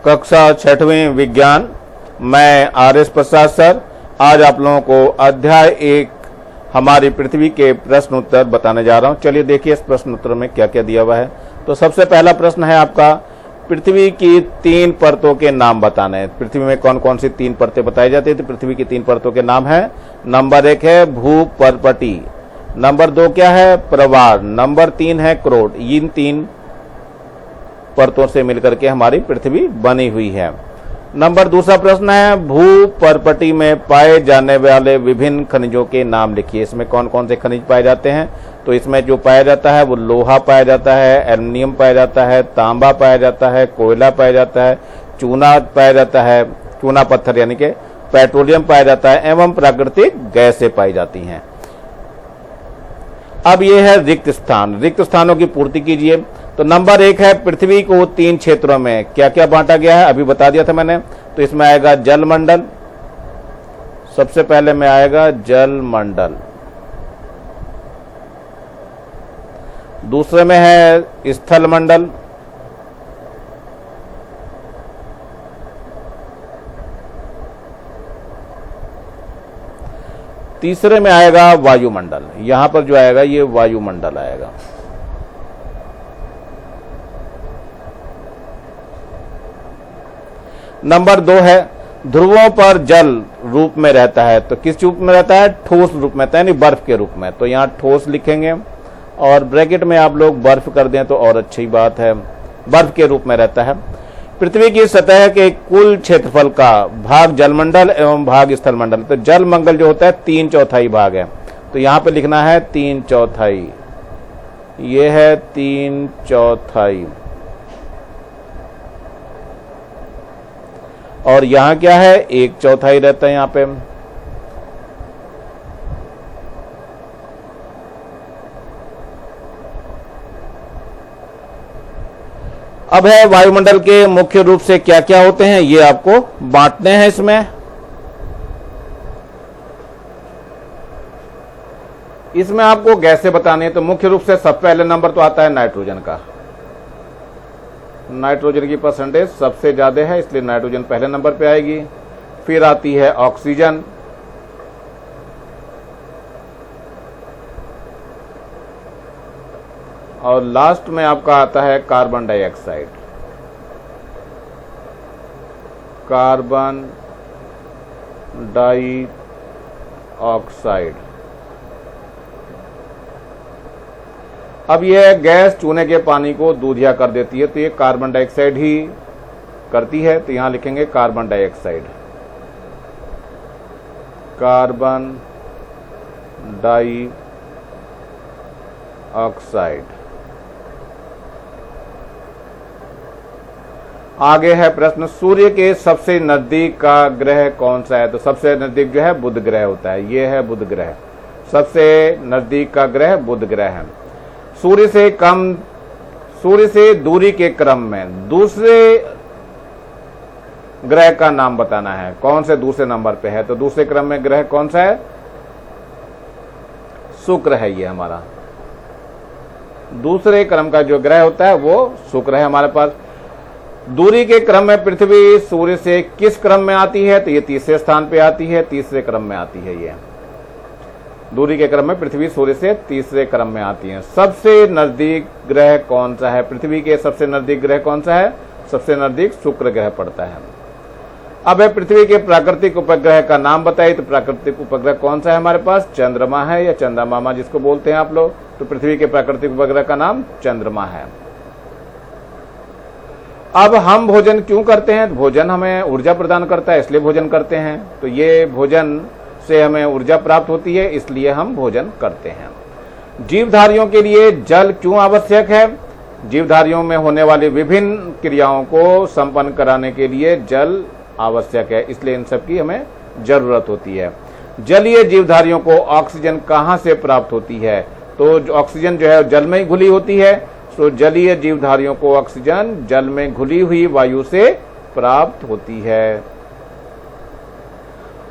कक्षा छठवीं विज्ञान। मैं आर.एस. प्रसाद सर आज आप लोगों को अध्याय 1 हमारी पृथ्वी के प्रश्न उत्तर बताने जा रहा हूं। चलिए देखिए इस प्रश्न उत्तर में क्या क्या दिया हुआ है। तो सबसे पहला प्रश्न है आपका, पृथ्वी की 3 परतों के नाम बताने हैं। पृथ्वी में कौन कौन सी 3 परतें बताई जाती है? तो पृथ्वी की 3 परतों के नाम है, नंबर 1 है भूपर्पटी, नंबर 2 क्या है? प्रवाल, नंबर 3 है क्रोड। इन 3 परतों से मिलकर के हमारी पृथ्वी बनी हुई है। नंबर दूसरा प्रश्न है, भूपर्पटी में पाए जाने वाले विभिन्न खनिजों के नाम लिखिए। इसमें कौन कौन से खनिज पाए जाते हैं? तो इसमें जो पाया जाता है वो लोहा पाया जाता है, एल्युमिनियम पाया जाता है, तांबा पाया जाता है, कोयला पाया जाता है, चूना पाया जाता है, चूना पत्थर यानी कि पेट्रोलियम पाया जाता है एवं प्राकृतिक गैसें पाई जाती हैं। अब ये है रिक्त स्थान, रिक्त स्थानों की पूर्ति कीजिए। तो नंबर 1 है, पृथ्वी को 3 क्षेत्रों में क्या क्या बांटा गया है? अभी बता दिया था मैंने। तो इसमें आएगा जलमंडल, सबसे पहले में आएगा जलमंडल, दूसरे में है स्थलमंडल, तीसरे में आएगा वायुमंडल। यहां पर जो आएगा ये वायुमंडल आएगा। नंबर 2 है, ध्रुवों पर जल रूप में रहता है। तो किस रूप में रहता है? ठोस रूप में रहता है, यानी बर्फ के रूप में। तो यहां ठोस लिखेंगे और ब्रैकेट में आप लोग बर्फ कर दें तो और अच्छी बात है। बर्फ के रूप में रहता है। पृथ्वी की सतह के कुल क्षेत्रफल का भाग जलमंडल एवं भाग स्थलमंडल। तो जलमंडल जो होता है 3/4 भाग है। तो यहां पे लिखना है 3/4, ये है 3/4, और यहां क्या है? 1/4 रहता है यहां पे। अब है वायुमंडल के मुख्य रूप से क्या क्या होते हैं, ये आपको बांटने हैं। इसमें आपको गैसें बतानी है। तो मुख्य रूप से सबसे पहले नंबर तो आता है नाइट्रोजन का। नाइट्रोजन की परसेंटेज सबसे ज्यादा है, इसलिए नाइट्रोजन पहले नंबर पे आएगी। फिर आती है ऑक्सीजन, और लास्ट में आपका आता है कार्बन डाइऑक्साइड। Carbon dioxide. अब यह गैस चूने के पानी को दूधिया कर देती है, तो ये कार्बन डाइऑक्साइड ही करती है। तो यहां लिखेंगे कार्बन डाइऑक्साइड, कार्बन डाइऑक्साइड। आगे है प्रश्न, सूर्य के सबसे नजदीक का ग्रह कौन सा है? तो सबसे नजदीक जो है बुध ग्रह होता है। ये है बुध ग्रह, सबसे नजदीक का ग्रह बुध ग्रह है। सूर्य से दूरी के क्रम में दूसरे ग्रह का नाम बताना है। कौन से दूसरे नंबर पे है? तो दूसरे क्रम में ग्रह कौन सा है? शुक्र है। ये हमारा दूसरे क्रम का जो ग्रह होता है वो शुक्र है हमारे पास। दूरी के क्रम में पृथ्वी सूर्य से किस क्रम में आती है? तो ये तीसरे स्थान पे आती है, तीसरे क्रम में आती है। ये दूरी के क्रम में पृथ्वी सूर्य से तीसरे क्रम में आती है। सबसे नजदीक ग्रह कौन सा है? पृथ्वी के सबसे नजदीक ग्रह कौन सा है? सबसे नजदीक शुक्र ग्रह पड़ता है। अब है पृथ्वी के प्राकृतिक उपग्रह का नाम बताइए। तो प्राकृतिक उपग्रह कौन सा है हमारे पास? चंद्रमा है, या चंदा मामा जिसको बोलते हैं आप लोग। तो पृथ्वी के प्राकृतिक उपग्रह का नाम चंद्रमा है। अब हम भोजन क्यों करते हैं? भोजन हमें ऊर्जा प्रदान करता है, इसलिए भोजन करते हैं। तो ये भोजन से हमें ऊर्जा प्राप्त होती है, इसलिए हम भोजन करते हैं। जीवधारियों के लिए जल क्यों आवश्यक है? जीवधारियों में होने वाली विभिन्न क्रियाओं को संपन्न कराने के लिए जल आवश्यक है, इसलिए इन सब की हमें जरूरत होती है। जलीय जीवधारियों को ऑक्सीजन कहां से प्राप्त होती है? तो ऑक्सीजन जो है जल में ही घुली होती है। तो जलीय जीवधारियों को ऑक्सीजन जल में घुली हुई वायु से प्राप्त होती है।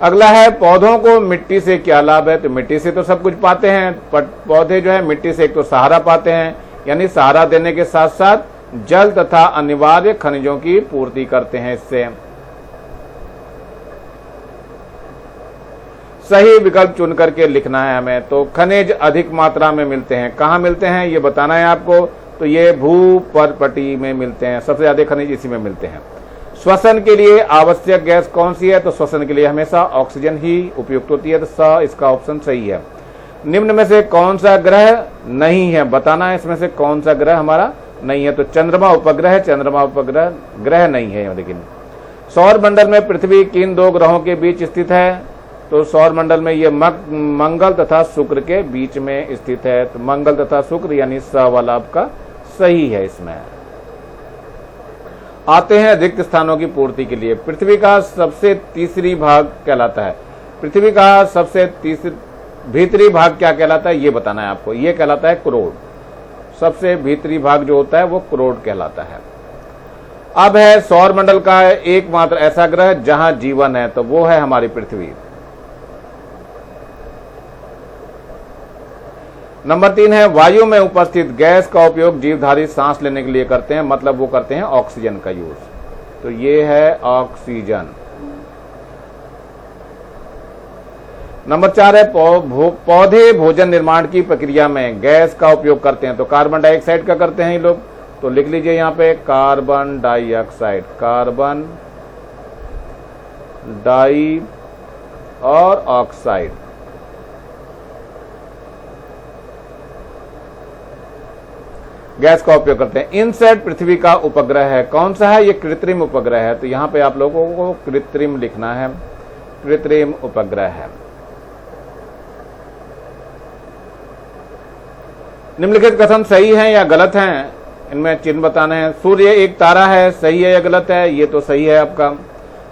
अगला है, पौधों को मिट्टी से क्या लाभ है? तो मिट्टी से तो सब कुछ पाते हैं, पौधे जो है मिट्टी से एक तो सहारा पाते हैं, यानी सहारा देने के साथ साथ जल तथा अनिवार्य खनिजों की पूर्ति करते हैं। इससे सही विकल्प चुन करके लिखना है हमें। तो खनिज अधिक मात्रा में मिलते हैं, कहाँ मिलते हैं ये बताना है आपको। तो ये भूपर्पटी में मिलते हैं, सबसे ज्यादा खनिज इसी में मिलते हैं। श्वसन के लिए आवश्यक गैस कौन सी है? तो श्वसन के लिए हमेशा ऑक्सीजन ही उपयुक्त होती है। तो स इसका ऑप्शन सही है। निम्न में से कौन सा ग्रह नहीं है, बताना है इसमें से कौन सा ग्रह हमारा नहीं है। तो चंद्रमा उपग्रह है, चंद्रमा उपग्रह ग्रह नहीं है। लेकिन सौर मंडल में पृथ्वी किन दो ग्रहों के बीच स्थित है? तो सौर मंडल में ये मंगल तथा शुक्र के बीच में स्थित है। तो मंगल तथा शुक्र यानी स वाला आपका सही है। इसमें आते हैं रिक्त स्थानों की पूर्ति के लिए। पृथ्वी का सबसे तीसरी भाग कहलाता है। पृथ्वी का सबसे भीतरी भाग क्या कहलाता है ये बताना है आपको। ये कहलाता है क्रोड। सबसे भीतरी भाग जो होता है वो क्रोड कहलाता है। अब है सौर मंडल का एकमात्र ऐसा ग्रह जहां जीवन है, तो वो है हमारी पृथ्वी। नंबर 3 है वायु में उपस्थित गैस का उपयोग जीवधारी सांस लेने के लिए करते हैं, मतलब वो करते हैं ऑक्सीजन का यूज। तो ये है ऑक्सीजन। नंबर 4 है पौधे भोजन निर्माण की प्रक्रिया में गैस का उपयोग करते हैं। तो कार्बन डाइऑक्साइड का करते हैं ये लोग। तो लिख लीजिए यहाँ पे कार्बन डाइऑक्साइड, कार्बन डाई और ऑक्साइड। गैस का उपयोग करते हैं। इनसेट पृथ्वी का उपग्रह है, कौन सा है? ये कृत्रिम उपग्रह है। तो यहां पे आप लोगों को कृत्रिम लिखना है, कृत्रिम उपग्रह है। निम्नलिखित कथन सही हैं या गलत हैं, इनमें चिन्ह बताने हैं। सूर्य एक तारा है, सही है या गलत है? ये तो सही है आपका।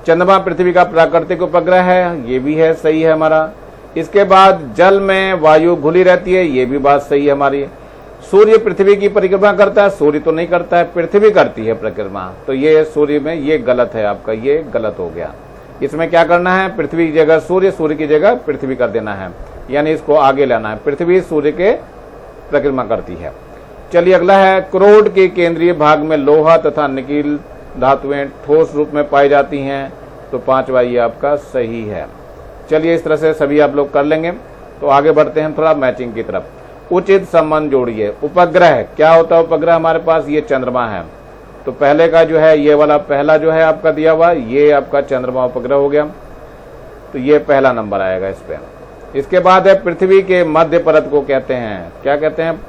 चंद्रमा पृथ्वी का प्राकृतिक उपग्रह है, ये भी है, सही है हमारा। इसके बाद जल में वायु घुली रहती है, ये भी बात सही है हमारी। सूर्य पृथ्वी की परिक्रमा करता है, सूर्य तो नहीं करता है, पृथ्वी करती है परिक्रमा। तो ये सूर्य में ये गलत है आपका, ये गलत हो गया। इसमें क्या करना है? पृथ्वी की जगह सूर्य, सूर्य की जगह पृथ्वी कर देना है, यानी इसको आगे लाना है। पृथ्वी सूर्य के परिक्रमा करती है। चलिए अगला है क्रोड के केंद्रीय भाग में लोहा तथा निकिल धातुएं ठोस रूप में पाई जाती हैं। तो 5वां ये आपका सही है। चलिए इस तरह से सभी आप लोग कर लेंगे। तो आगे बढ़ते हैं थोड़ा मैचिंग की तरफ। उचित संबंध जोड़िए। उपग्रह क्या होता है? उपग्रह हमारे पास ये चंद्रमा है। तो पहले का जो है ये वाला पहला जो है आपका दिया हुआ, ये आपका चंद्रमा उपग्रह हो गया। तो ये पहला नंबर आएगा इस पे। इसके बाद है पृथ्वी के मध्य परत को कहते हैं, क्या कहते हैं?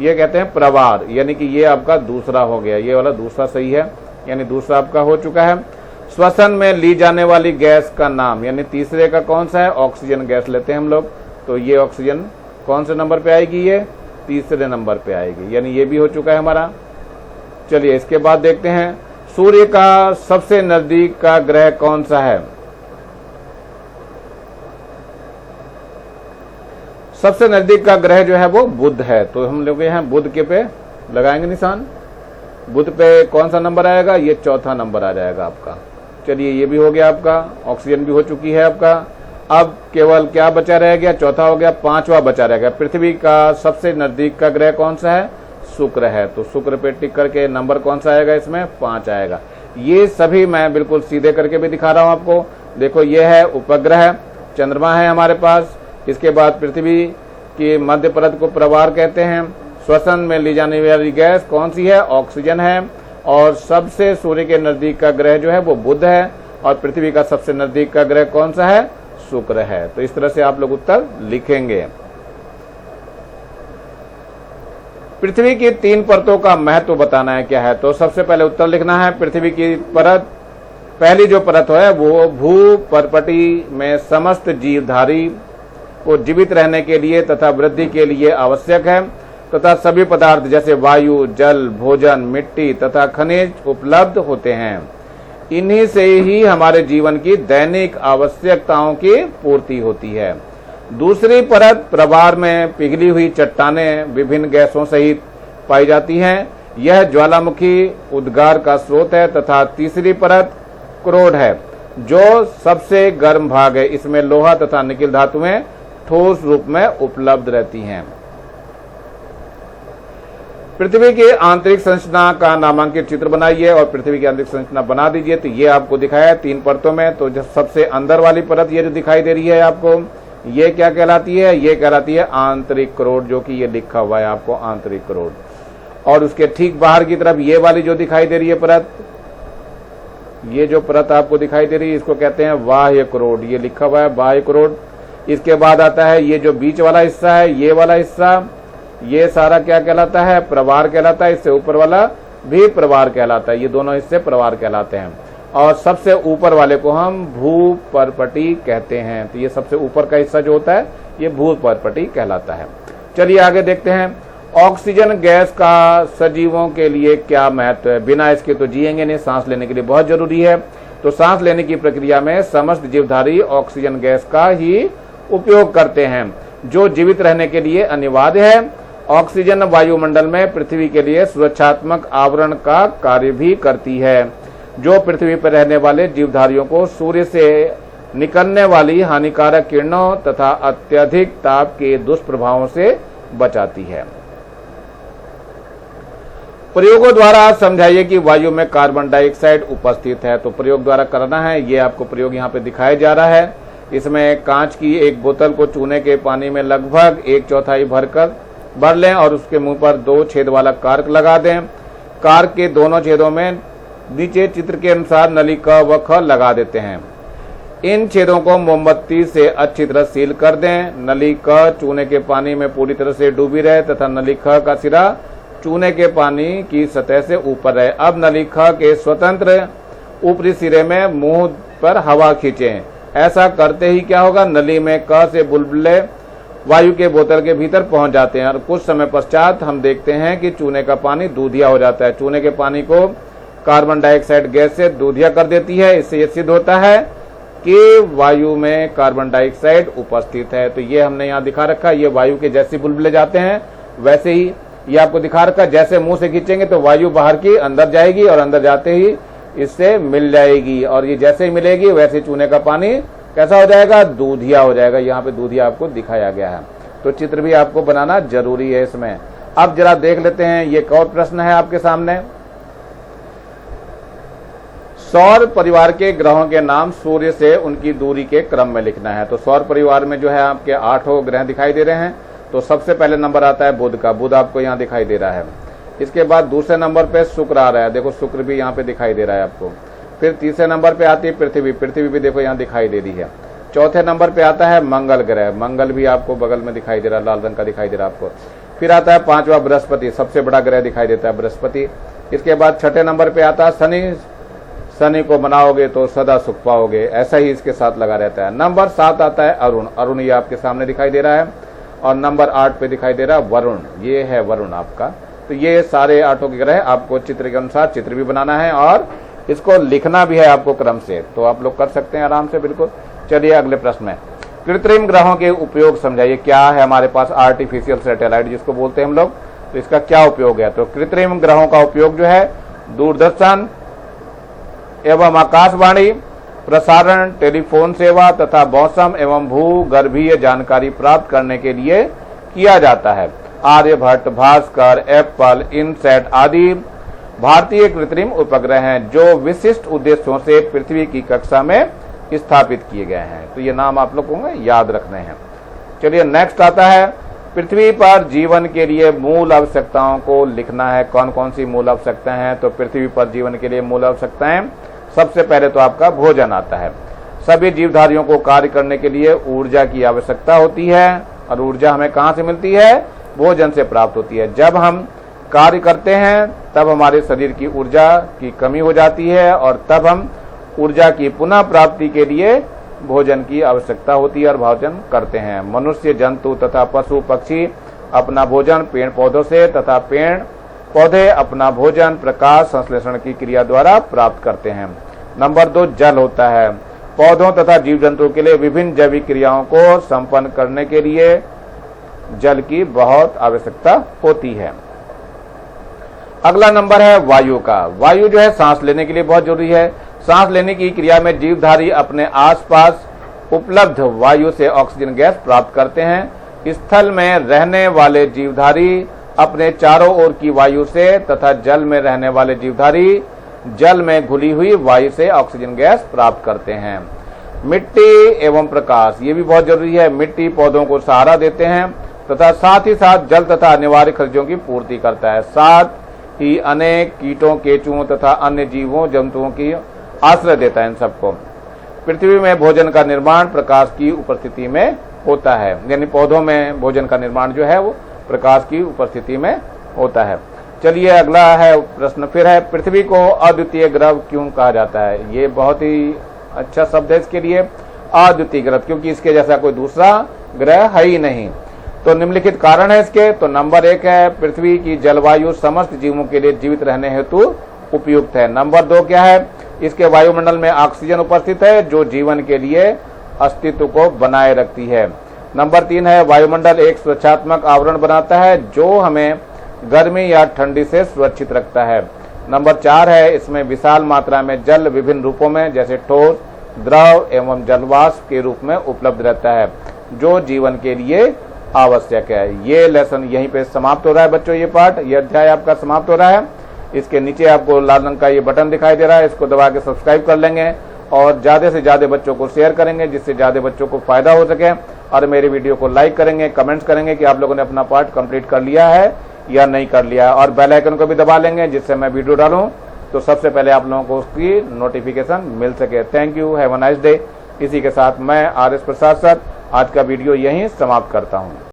ये कहते हैं प्रवार, यानी कि ये आपका दूसरा हो गया। ये वाला दूसरा सही है, यानी दूसरा आपका हो चुका है। श्वसन में ली जाने वाली गैस का नाम, यानी तीसरे का कौन सा है? ऑक्सीजन गैस लेते हैं हम लोग। तो ये ऑक्सीजन कौन से नंबर पे आएगी? ये तीसरे नंबर पे आएगी, यानी ये भी हो चुका है हमारा। चलिए इसके बाद देखते हैं सूर्य का सबसे नजदीक का ग्रह कौन सा है? सबसे नजदीक का ग्रह जो है वो बुध है। तो हम लोग यहाँ बुध के पे लगाएंगे निशान। बुध पे कौन सा नंबर आएगा? ये चौथा नंबर आ जाएगा आपका। चलिए ये भी हो गया आपका, ऑक्सीजन भी हो चुकी है आपका। अब केवल क्या बचा रह गया? चौथा हो गया, 5वां बचा रह गया। पृथ्वी का सबसे नजदीक का ग्रह कौन सा है? शुक्र है। तो शुक्र पे टिक करके नंबर कौन सा आएगा? इसमें 5 आएगा। ये सभी मैं बिल्कुल सीधे करके भी दिखा रहा हूं आपको। देखो ये है उपग्रह, चंद्रमा है हमारे पास। इसके बाद पृथ्वी की मध्य परत को प्रवार कहते हैं। श्वसन में ली जाने वाली गैस कौन सी है? ऑक्सीजन है। और सबसे सूर्य के नजदीक का ग्रह जो है वो बुध है। और पृथ्वी का सबसे नजदीक का ग्रह कौन सा है? शुक्र है। तो इस तरह से आप लोग उत्तर लिखेंगे। पृथ्वी की 3 परतों का महत्व बताना है क्या है। तो सबसे पहले उत्तर लिखना है पृथ्वी की परत, पहली जो परत है वो भूपर्पटी में समस्त जीवधारी को जीवित रहने के लिए तथा वृद्धि के लिए आवश्यक है तथा सभी पदार्थ जैसे वायु, जल, भोजन, मिट्टी तथा खनिज उपलब्ध होते हैं। इन्हीं से ही हमारे जीवन की दैनिक आवश्यकताओं की पूर्ति होती है। दूसरी परत प्रवार में पिघली हुई चट्टानें विभिन्न गैसों सहित पाई जाती हैं। यह ज्वालामुखी उद्गार का स्रोत है तथा तीसरी परत क्रोड है जो सबसे गर्म भाग है। इसमें लोहा तथा निकिल धातुएं ठोस रूप में उपलब्ध रहती हैं। पृथ्वी की आंतरिक संरचना का नामांकित चित्र बनाइए और पृथ्वी की आंतरिक संरचना बना दीजिए। तो ये आपको दिखाया है 3 परतों में। तो जो सबसे अंदर वाली परत ये जो दिखाई दे रही है आपको, ये क्या कहलाती है? ये कहलाती है आंतरिक करोड़, जो कि ये लिखा हुआ है आपको आंतरिक करोड़। और उसके ठीक बाहर की तरफ ये वाली जो दिखाई दे रही है परत, ये जो परत आपको दिखाई दे रही है इसको कहते हैं बाह्य करोड़, ये लिखा हुआ है बाह्य करोड़। इसके बाद आता है ये जो बीच वाला हिस्सा है, ये वाला हिस्सा, ये सारा क्या कहलाता है? प्रवार कहलाता है। इससे ऊपर वाला भी प्रवार कहलाता है। ये दोनों हिस्से प्रवार कहलाते हैं। और सबसे ऊपर वाले को हम भूपर्पटी कहते हैं। तो ये सबसे ऊपर का हिस्सा जो होता है ये भूपर्पटी कहलाता है। चलिए आगे देखते हैं, ऑक्सीजन गैस का सजीवों के लिए क्या महत्व है? बिना इसके तो जिएंगे नहीं, सांस लेने के लिए बहुत जरूरी है। तो सांस लेने की प्रक्रिया में समस्त जीवधारी ऑक्सीजन गैस का ही उपयोग करते हैं, जो जीवित रहने के लिए अनिवार्य है। ऑक्सीजन वायुमंडल में पृथ्वी के लिए सुरक्षात्मक आवरण का कार्य भी करती है, जो पृथ्वी पर रहने वाले जीवधारियों को सूर्य से निकलने वाली हानिकारक किरणों तथा अत्यधिक ताप के दुष्प्रभावों से बचाती है। प्रयोगों द्वारा समझाइए कि वायु में कार्बन डाइऑक्साइड उपस्थित है। तो प्रयोग द्वारा करना है। ये आपको प्रयोग यहाँ पे दिखाया जा रहा है। इसमें कांच की एक बोतल को चूने के पानी में लगभग 1/4 भर लें और उसके मुंह पर 2 छेद वाला कार्क लगा दें। कार्क के दोनों छेदों में नीचे चित्र के अनुसार नली क व ख लगा देते हैं। इन छेदों को मोमबत्ती से अच्छी तरह सील कर दें। नली क चूने के पानी में पूरी तरह से डूबी रहे तथा नली ख का सिरा चूने के पानी की सतह से ऊपर रहे। अब नली ख के स्वतंत्र ऊपरी सिरे में मुंह पर हवा खींचें। ऐसा करते ही क्या होगा? नली में क से बुलबुले वायु के बोतल के भीतर पहुंच जाते हैं और कुछ समय पश्चात हम देखते हैं कि चूने का पानी दूधिया हो जाता है। चूने के पानी को कार्बन डाइऑक्साइड गैस से दूधिया कर देती है। इससे यह सिद्ध होता है कि वायु में कार्बन डाइऑक्साइड उपस्थित है। तो ये हमने यहाँ दिखा रखा है। ये वायु के जैसे बुलबुले जाते हैं वैसे ही ये आपको दिखा रखा है। जैसे मुंह से खींचेंगे तो वायु बाहर की अंदर जाएगी और अंदर जाते ही इससे मिल जाएगी और ये जैसे ही मिलेगी वैसे चूने का पानी कैसा हो जाएगा? दूधिया हो जाएगा। यहाँ पे दूधिया आपको दिखाया गया है। तो चित्र भी आपको बनाना जरूरी है इसमें। अब जरा देख लेते हैं, ये एक और प्रश्न है आपके सामने। सौर परिवार के ग्रहों के नाम सूर्य से उनकी दूरी के क्रम में लिखना है। तो सौर परिवार में जो है आपके 8 ग्रह दिखाई दे रहे हैं। तो सबसे पहले नंबर आता है बुध का। बुध आपको यहाँ दिखाई दे रहा है। इसके बाद दूसरे नंबर पे शुक्र आ रहा है। देखो शुक्र भी यहाँ पे दिखाई दे रहा है आपको। फिर तीसरे नंबर पे आती है पृथ्वी। पृथ्वी भी देखो यहाँ दिखाई दे रही है। चौथे नंबर पे आता है मंगल ग्रह। मंगल भी आपको बगल में दिखाई दे रहा है, लाल रंग का दिखाई दे रहा है आपको। फिर आता है 5वां बृहस्पति, सबसे बड़ा ग्रह दिखाई देता है बृहस्पति। इसके बाद 6ठे नंबर पे आता है शनि। शनि को मनाओगे तो सदा सुख पाओगे, ऐसा ही इसके साथ लगा रहता है। नंबर 7 आता है अरुण। अरुण ये आपके सामने दिखाई दे रहा है। और नंबर 8 पे दिखाई दे रहा है वरुण। ये है वरुण आपका। तो ये सारे 8 के ग्रह आपको चित्र के अनुसार चित्र भी बनाना है और इसको लिखना भी है आपको क्रम से। तो आप लोग कर सकते हैं आराम से, बिल्कुल। चलिए अगले प्रश्न में, कृत्रिम ग्रहों के उपयोग समझाइए। क्या है हमारे पास? आर्टिफिशियल सैटेलाइट जिसको बोलते हैं हम लोग। तो इसका क्या उपयोग है? तो कृत्रिम ग्रहों का उपयोग जो है दूरदर्शन एवं आकाशवाणी प्रसारण, टेलीफोन सेवा तथा मौसम एवं भूगर्भीय जानकारी प्राप्त करने के लिए किया जाता है। आर्यभट्ट, भास्कर, एप्पल, इनसैट आदि भारतीय कृत्रिम उपग्रह हैं जो विशिष्ट उद्देश्यों से पृथ्वी की कक्षा में स्थापित किए गए हैं। तो ये नाम आप लोगों को याद रखने हैं। चलिए नेक्स्ट आता है, पृथ्वी पर जीवन के लिए मूल आवश्यकताओं को लिखना है। कौन कौन सी मूल आवश्यकताएं हैं? तो पृथ्वी पर जीवन के लिए मूल आवश्यकताएं, सबसे पहले तो आपका भोजन आता है। सभी जीवधारियों को कार्य करने के लिए ऊर्जा की आवश्यकता होती है और ऊर्जा हमें कहाँ से मिलती है? भोजन से प्राप्त होती है। जब हम कार्य करते हैं तब हमारे शरीर की ऊर्जा की कमी हो जाती है और तब हम ऊर्जा की पुनः प्राप्ति के लिए भोजन की आवश्यकता होती है और भोजन करते हैं। मनुष्य, जंतु तथा पशु पक्षी अपना भोजन पेड़ पौधों से तथा पेड़ पौधे अपना भोजन प्रकाश संश्लेषण की क्रिया द्वारा प्राप्त करते हैं। नंबर 2 जल होता है। पौधों तथा जीव जंतुओं के लिए विभिन्न जैविक क्रियाओं को संपन्न करने के लिए जल की बहुत आवश्यकता होती है। अगला नंबर है वायु का। वायु जो है सांस लेने के लिए बहुत जरूरी है। सांस लेने की क्रिया में जीवधारी अपने आसपास उपलब्ध वायु से ऑक्सीजन गैस प्राप्त करते हैं। स्थल में रहने वाले जीवधारी अपने चारों ओर की वायु से तथा जल में रहने वाले जीवधारी जल में घुली हुई वायु से ऑक्सीजन गैस प्राप्त करते हैं। मिट्टी एवं प्रकाश, ये भी बहुत जरूरी है। मिट्टी पौधों को सहारा देते हैं तथा साथ ही साथ जल तथा अनिवार्य खनिजों की पूर्ति करता है। साथ ही अनेक कीटों, केंचुओं तथा अन्य जीवों जंतुओं की आश्रय देता है इन सबको। पृथ्वी में भोजन का निर्माण प्रकाश की उपस्थिति में होता है, यानी पौधों में भोजन का निर्माण जो है वो प्रकाश की उपस्थिति में होता है। चलिए अगला है प्रश्न फिर है, पृथ्वी को अद्वितीय ग्रह क्यों कहा जाता है? ये बहुत ही अच्छा शब्द है इसके लिए, अद्वितीय ग्रह, क्योंकि इसके जैसा कोई दूसरा ग्रह है ही नहीं। तो निम्नलिखित कारण है इसके। तो नंबर 1 है, पृथ्वी की जलवायु समस्त जीवों के लिए जीवित रहने हेतु उपयुक्त है। नंबर 2 क्या है? इसके वायुमंडल में ऑक्सीजन उपस्थित है जो जीवन के लिए अस्तित्व को बनाए रखती है। नंबर 3 है, वायुमंडल एक सुरक्षात्मक आवरण बनाता है जो हमें गर्मी या ठंडी से सुरक्षित रखता है। नंबर 4 है, इसमें विशाल मात्रा में जल विभिन्न रूपों में जैसे ठोस, द्रव एवं जलवाष्प के रूप में उपलब्ध रहता है जो जीवन के लिए आवश्यक है। ये लेसन यहीं पे समाप्त हो रहा है बच्चों, ये पाठ, ये अध्याय आपका समाप्त हो रहा है। इसके नीचे आपको लाल रंग का ये बटन दिखाई दे रहा है, इसको दबा के सब्सक्राइब कर लेंगे और ज्यादा से ज्यादा बच्चों को शेयर करेंगे जिससे ज्यादा बच्चों को फायदा हो सके। और मेरे वीडियो को लाइक करेंगे, कमेंट्स करेंगे कि आप लोगों ने अपना पाठ कंप्लीट कर लिया है या नहीं कर लिया, और बेल आइकन को भी दबा लेंगे जिससे मैं वीडियो डालूं तो सबसे पहले आप लोगों को उसकी नोटिफिकेशन मिल सके। Thank you, have a nice day. इसी के साथ मैं RS प्रसाद सर आज का वीडियो यहीं समाप्त करता हूं।